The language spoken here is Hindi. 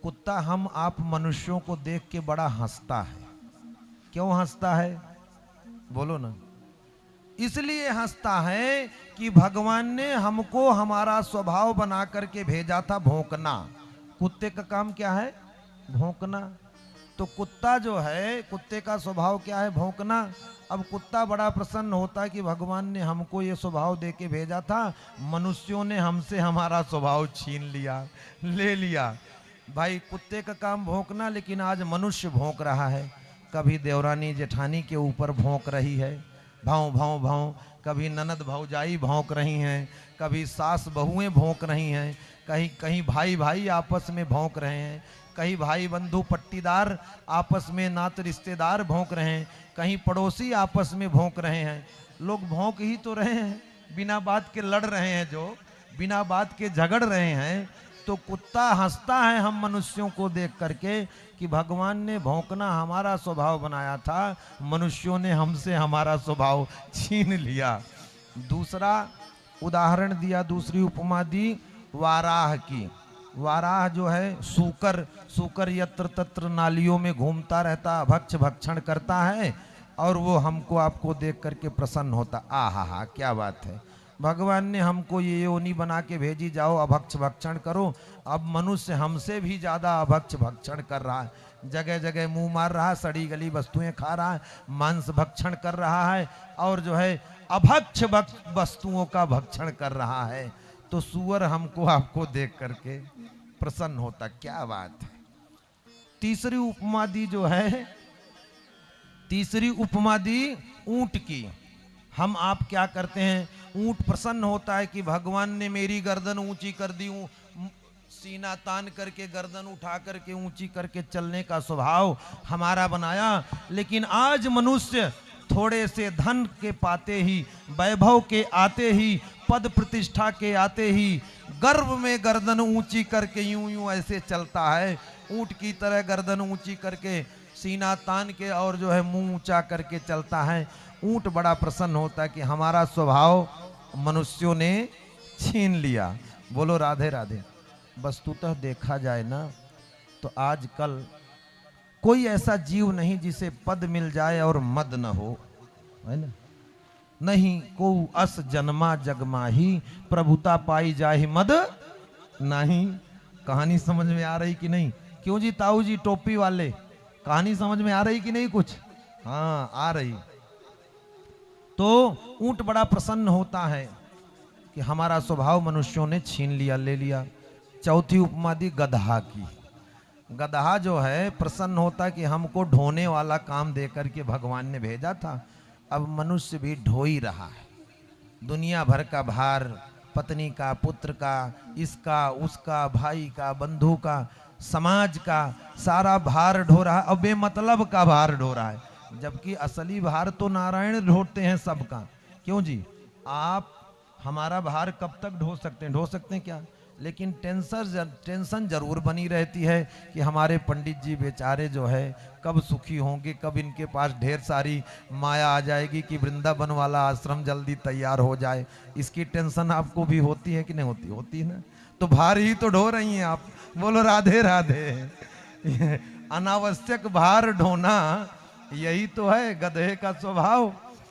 कुत्ता हम आप मनुष्यों को देख के बड़ा हंसता है। क्यों हंसता है बोलो ना? इसलिए हंसता है कि भगवान ने हमको हमारा स्वभाव बना करके भेजा था भौंकना। कुत्ते का काम क्या है? भौंकना। तो कुत्ता जो है, कुत्ते का स्वभाव क्या है? भौंकना। अब कुत्ता बड़ा प्रसन्न होता है कि भगवान ने हमको ये स्वभाव दे के भेजा था, मनुष्यों ने हमसे हमारा स्वभाव छीन लिया, ले लिया। भाई कुत्ते का काम भौंकना, लेकिन आज मनुष्य भौंक रहा है। कभी देवरानी जेठानी के ऊपर भौंक रही है, भाव भाव भाव। कभी ननद भौजाई भौंक रही हैं, कभी सास बहुएं भौंक रही हैं, कहीं कहीं भाई भाई आपस में भौंक रहे हैं, कहीं भाई बंधु पट्टीदार आपस में नात रिश्तेदार भौंक रहे हैं, कहीं पड़ोसी आपस में भौंक रहे हैं। लोग भौंक ही तो रहे हैं, बिना बात के लड़ रहे हैं, जो बिना बात के झगड़ रहे हैं। तो कुत्ता हंसता है हम मनुष्यों को देख करके कि भगवान ने भौंकना हमारा स्वभाव बनाया था, मनुष्यों ने हमसे हमारा स्वभाव छीन लिया। दूसरा उदाहरण दिया, दूसरी उपमा दी वाराह की। वाराह जो है सूकर, सूकर यत्र तत्र नालियों में घूमता रहता, भक्ष भक्षण करता है, और वो हमको आपको देख करके प्रसन्न होता। आहा हा, क्या बात है, भगवान ने हमको ये योनि बना के भेजी, जाओ अभक्ष भक्षण करो। अब मनुष्य हमसे भी ज्यादा अभक्ष भक्षण कर रहा है, जगह जगह मुंह मार रहा है, सड़ी गली वस्तुएं खा रहा है, मांस भक्षण कर रहा है, और जो है अभक्ष वस्तुओं का भक्षण कर रहा है। तो सुअर हमको आपको देख करके प्रसन्न होता। क्या बात है। तीसरी उपमा दी जो है, तीसरी उपमा दी ऊंट की। हम आप क्या करते हैं, ऊंट प्रसन्न होता है कि भगवान ने मेरी गर्दन ऊंची कर दी, सीना तान करके गर्दन उठा करके ऊंची करके चलने का स्वभाव हमारा बनाया। लेकिन आज मनुष्य थोड़े से धन के पाते ही, वैभव के आते ही, पद प्रतिष्ठा के आते ही गर्व में गर्दन ऊंची करके यूं यूं ऐसे चलता है, ऊंट की तरह गर्दन ऊंची करके सीना तान के और जो है मुंह ऊंचा करके चलता है। ऊंट बड़ा प्रसन्न होता है कि हमारा स्वभाव मनुष्यों ने छीन लिया। बोलो राधे राधे। वस्तुतः देखा जाए ना तो आजकल कोई ऐसा जीव नहीं जिसे पद मिल जाए और मद न हो, है ना? नहीं को अस जन्मा जगमाही, प्रभुता पाई जाहि मद नहीं। कहानी समझ में आ रही कि नहीं? क्यों जी ताऊ जी टोपी वाले, कहानी समझ में आ रही कि नहीं कुछ? हाँ आ रही। तो ऊंट बड़ा प्रसन्न होता है कि हमारा स्वभाव मनुष्यों ने छीन लिया, ले लिया। चौथी उपमा दी गदहा की। गदहा जो है प्रसन्न होता कि हमको ढोने वाला काम देकर के भगवान ने भेजा था। अब मनुष्य भी ढो ही रहा है, दुनिया भर का भार, पत्नी का, पुत्र का, इसका उसका, भाई का, बंधु का, समाज का सारा भार ढो रहा है, अब बेमतलब का भार ढो रहा है। जबकि असली भार तो नारायण ढोते हैं सबका। क्यों जी? आप हमारा भार कब तक ढो सकते हैं? ढो सकते हैं क्या? लेकिन टेंशन जरूर बनी रहती है कि हमारे पंडित जी बेचारे जो है कब सुखी होंगे, कब इनके पास ढेर सारी माया आ जाएगी कि वृंदावन वाला आश्रम जल्दी तैयार हो जाए। इसकी टेंशन आपको भी होती है कि नहीं होती? होती है ना। तो भार ही तो ढो रही हैं आप। बोलो राधे राधे। अनावश्यक भार ढोना यही तो है गधे का स्वभाव।